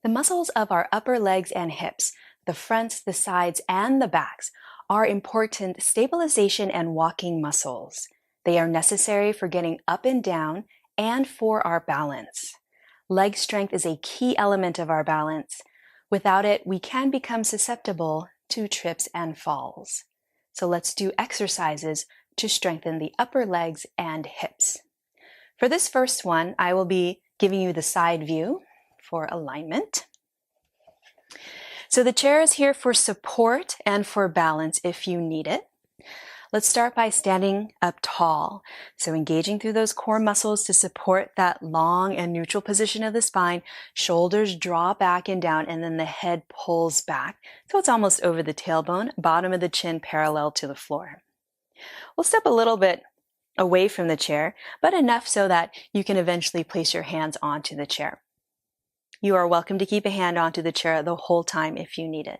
The muscles of our upper legs and hips, the fronts, the sides, and the backs, are important stabilization and walking muscles. They are necessary for getting up and down and for our balance. Leg strength is a key element of our balance. Without it, we can become susceptible to trips and falls. So let's do exercises to strengthen the upper legs and hips. For this first one, I will be giving you the side view for alignment. So the chair is here for support and for balance if you need it. Let's start by standing up tall. So engaging through those core muscles to support that long and neutral position of the spine. Shoulders draw back and down, and then the head pulls back. So it's almost over the tailbone, bottom of the chin parallel to the floor. We'll step a little bit away from the chair, but enough so that you can eventually place your hands onto the chair. You are welcome to keep a hand onto the chair the whole time if you need it.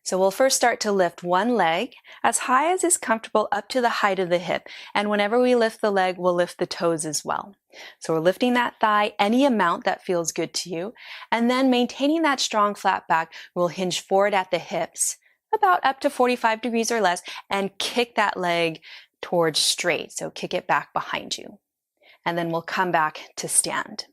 So we'll first start to lift one leg as high as is comfortable up to the height of the hip. And whenever we lift the leg, we'll lift the toes as well. So we're lifting that thigh any amount that feels good to you. And then maintaining that strong flat back, we'll hinge forward at the hips, about up to 45 degrees or less, and kick that leg towards straight. So kick it back behind you. And then we'll come back to stand.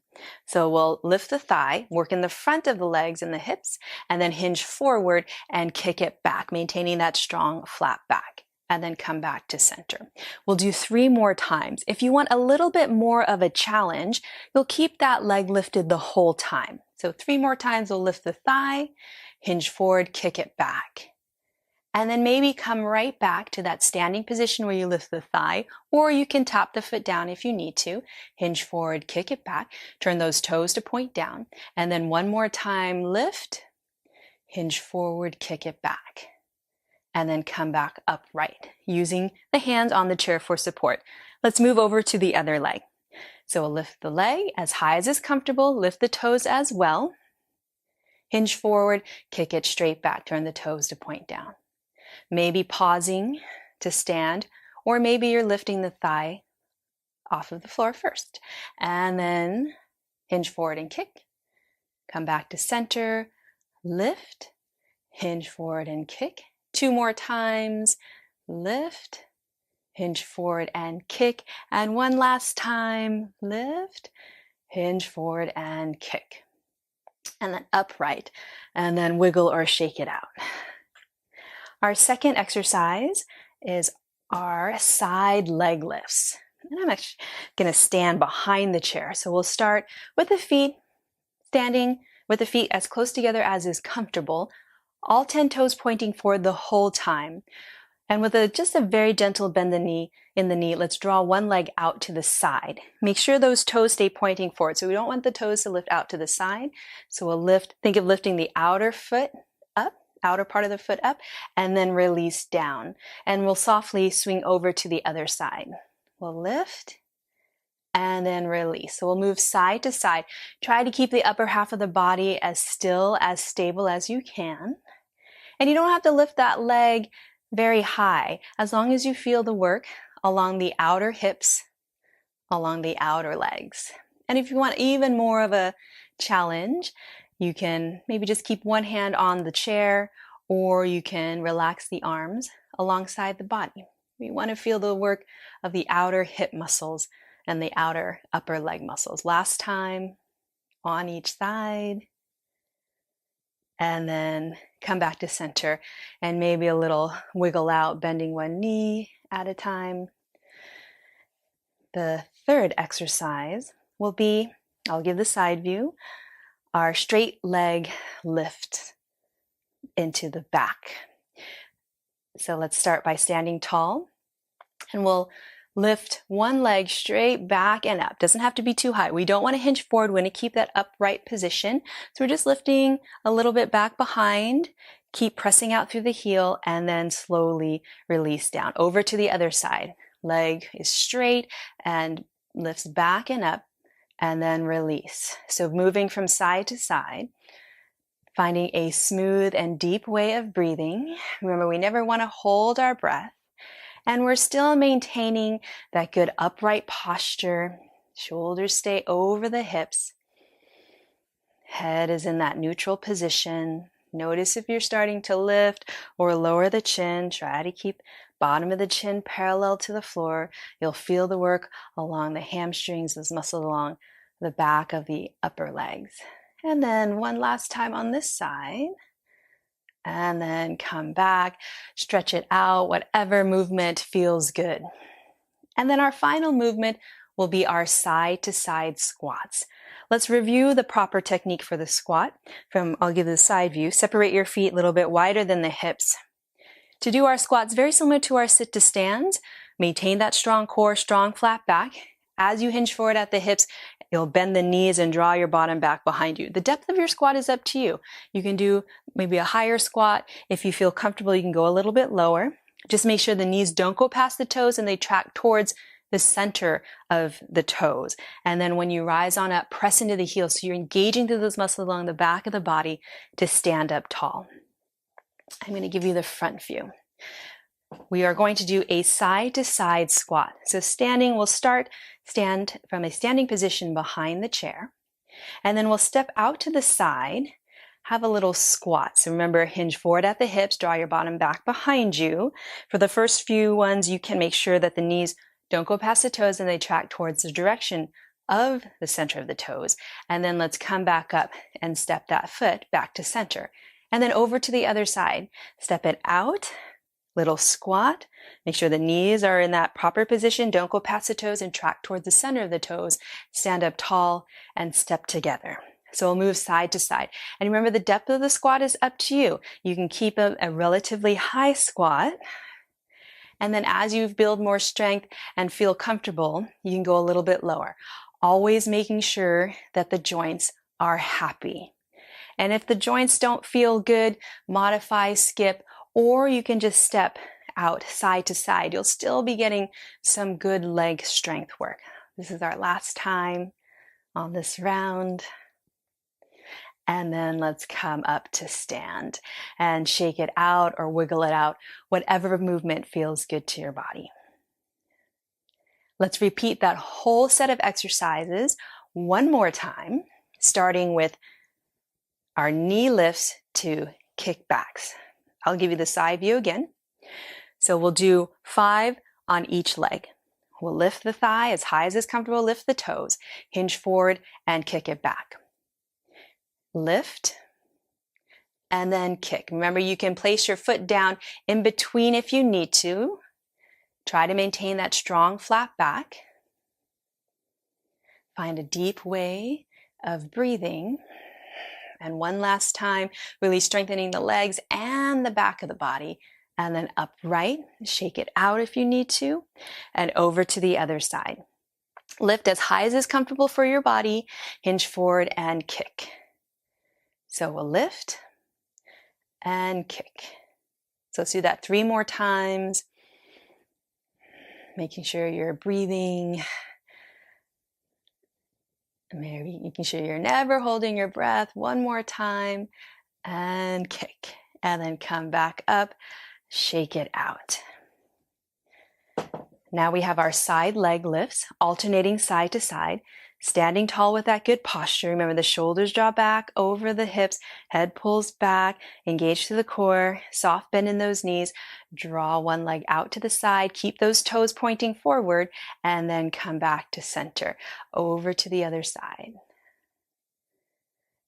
So we'll lift the thigh, work in the front of the legs and the hips, and then hinge forward and kick it back, maintaining that strong flat back, and then come back to center. We'll do 3 more times. If you want a little bit more of a challenge, you'll keep that leg lifted the whole time. So 3 more times, we'll lift the thigh, hinge forward, kick it back. And then maybe come right back to that standing position where you lift the thigh, or you can tap the foot down if you need to. Hinge forward, kick it back, turn those toes to point down, and then 1 more time, lift, hinge forward, kick it back, and then come back upright, using the hands on the chair for support. Let's move over to the other leg. So we'll lift the leg as high as is comfortable, lift the toes as well, hinge forward, kick it straight back, turn the toes to point down. Maybe pausing to stand, or maybe you're lifting the thigh off of the floor first. And then hinge forward and kick. Come back to center, lift, hinge forward and kick. 2 more times, lift, hinge forward and kick. And 1 last time, lift, hinge forward and kick. And then upright, and then wiggle or shake it out. Our second exercise is our side leg lifts. And I'm actually going to stand behind the chair. So we'll start with the feet, standing with the feet as close together as is comfortable, all 10 toes pointing forward the whole time. And with just a very gentle bend in the knee, let's draw one leg out to the side. Make sure those toes stay pointing forward. So we don't want the toes to lift out to the side. So we'll think of lifting the outer foot up, outer part of the foot up, and then release down. And we'll softly swing over to the other side. We'll lift and then release. So we'll move side to side. Try to keep the upper half of the body as still, as stable as you can. And you don't have to lift that leg very high, as long as you feel the work along the outer hips, along the outer legs. And if you want even more of a challenge, you can maybe just keep one hand on the chair, or you can relax the arms alongside the body. We want to feel the work of the outer hip muscles and the outer upper leg muscles. Last time, on each side. And then come back to center and maybe a little wiggle out, bending one knee at a time. The third exercise will be, I'll give the side view, our straight leg lift into the back. So let's start by standing tall, and we'll lift one leg straight back and up. Doesn't have to be too high. We don't want to hinge forward. We want to keep that upright position. So we're just lifting a little bit back behind, keep pressing out through the heel, and then slowly release down. Over to the other side. Leg is straight and lifts back and up, and then release. So moving from side to side, finding a smooth and deep way of breathing. Remember, we never want to hold our breath. And we're still maintaining that good upright posture. Shoulders stay over the hips. Head is in that neutral position. Notice if you're starting to lift or lower the chin. Try to keep bottom of the chin parallel to the floor. You'll feel the work along the hamstrings, those muscles along the back of the upper legs. And then one last time on this side. And then come back, stretch it out, whatever movement feels good. And then our final movement will be our side to side squats. Let's review the proper technique for the squat. I'll give you the side view. Separate your feet a little bit wider than the hips. To do our squats, very similar to our sit to stands. Maintain that strong core, strong flat back. As you hinge forward at the hips, you'll bend the knees and draw your bottom back behind you. The depth of your squat is up to you. You can do maybe a higher squat. If you feel comfortable, you can go a little bit lower. Just make sure the knees don't go past the toes and they track towards the center of the toes. And then when you rise on up, press into the heels. So you're engaging through those muscles along the back of the body to stand up tall. I'm going to give you the front view. We are going to do a side to side squat. So standing, we'll stand from a standing position behind the chair. And then we'll step out to the side, have a little squat. So remember, hinge forward at the hips, draw your bottom back behind you. For the first few ones, you can make sure that the knees don't go past the toes and they track towards the direction of the center of the toes. And then let's come back up and step that foot back to center. And then over to the other side. Step it out, little squat. Make sure the knees are in that proper position. Don't go past the toes and track towards the center of the toes. Stand up tall and step together. So we'll move side to side. And remember, the depth of the squat is up to you. You can keep a relatively high squat. And then as you build more strength and feel comfortable, you can go a little bit lower. Always making sure that the joints are happy. And if the joints don't feel good, modify, skip, or you can just step out side to side. You'll still be getting some good leg strength work. This is our last time on this round. And then let's come up to stand and shake it out or wiggle it out, whatever movement feels good to your body. Let's repeat that whole set of exercises one more time, starting with our knee lifts to kickbacks. I'll give you the side view again. So we'll do 5 on each leg. We'll lift the thigh as high as is comfortable, lift the toes, hinge forward and kick it back. Lift and then kick. Remember, you can place your foot down in between if you need to. Try to maintain that strong flat back. Find a deep way of breathing. And one last time, really strengthening the legs and the back of the body. And then upright, shake it out if you need to, and over to the other side. Lift as high as is comfortable for your body, hinge forward and kick. So we'll lift and kick. So let's do that 3 more times. Making sure you're breathing. Maybe making sure you're never holding your breath. 1 more time and kick. And then come back up, shake it out. Now we have our side leg lifts, alternating side to side, standing tall with that good posture. Remember, the shoulders draw back over the hips, head pulls back, engage to the core, soft bend in those knees, draw one leg out to the side, keep those toes pointing forward, and then come back to center, over to the other side.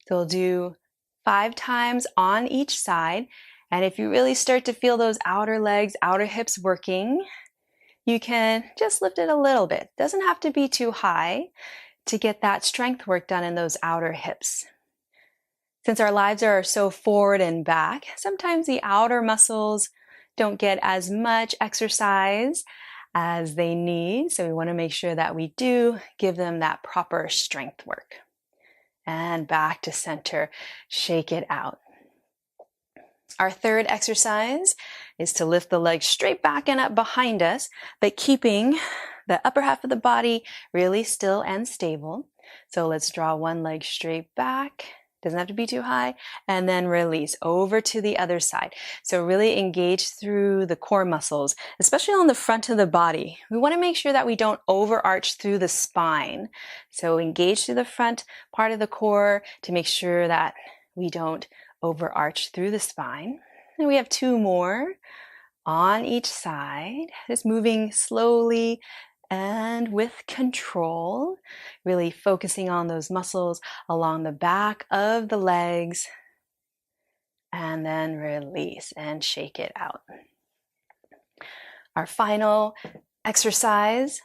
So we'll do 5 times on each side. And if you really start to feel those outer legs, outer hips working, you can just lift it a little bit. Doesn't have to be too high to get that strength work done in those outer hips. Since our lives are so forward and back, sometimes the outer muscles don't get as much exercise as they need. So we want to make sure that we do give them that proper strength work. And back to center, shake it out. Our third exercise is to lift the legs straight back and up behind us, but keeping the upper half of the body really still and stable. So let's draw one leg straight back Doesn't have to be too high. And then release over to the other side. So really engage through the core muscles, especially on the front of the body. We want to make sure that we don't overarch through the spine. So engage through the front part of the core to make sure that we don't overarch through the spine. And we have 2 more on each side, just moving slowly and with control, really focusing on those muscles along the back of the legs, and then release and shake it out. Our final exercise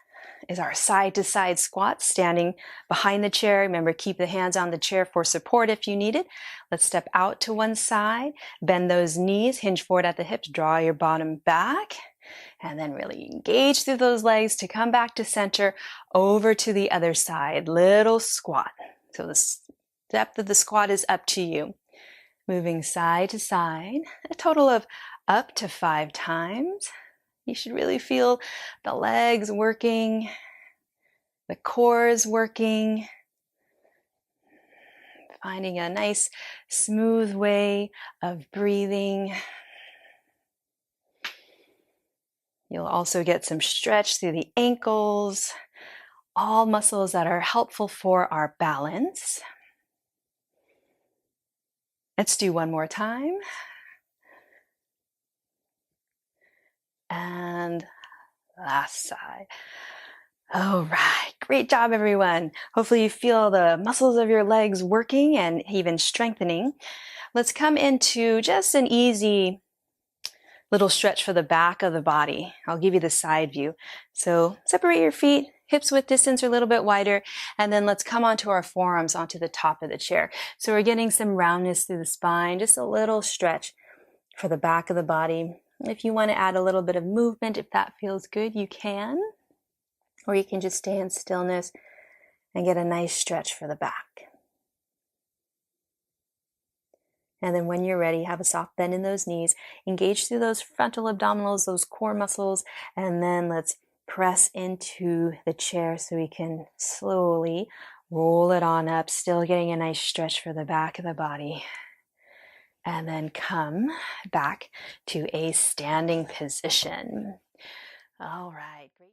is our side-to-side squat, standing behind the chair. Remember, keep the hands on the chair for support if you need it. Let's step out to one side, bend those knees, hinge forward at the hips, draw your bottom back, and then really engage through those legs to come back to center, over to the other side, little squat. So the depth of the squat is up to you. Moving side to side, a total of up to 5 times. You should really feel the legs working, the core is working, finding a nice smooth way of breathing. You'll also get some stretch through the ankles, all muscles that are helpful for our balance. Let's do one more time. And last side. All right, great job, everyone. Hopefully you feel the muscles of your legs working and even strengthening. Let's come into just an easy little stretch for the back of the body. I'll give you the side view. So separate your feet, hips width distance are a little bit wider, and then let's come onto our forearms onto the top of the chair. So we're getting some roundness through the spine, just a little stretch for the back of the body. If you want to add a little bit of movement, if that feels good, you can. Or you can just stay in stillness and get a nice stretch for the back. And then when you're ready, have a soft bend in those knees, engage through those frontal abdominals, those core muscles, and then let's press into the chair so we can slowly roll it on up, still getting a nice stretch for the back of the body. And then come back to a standing position. All right, great.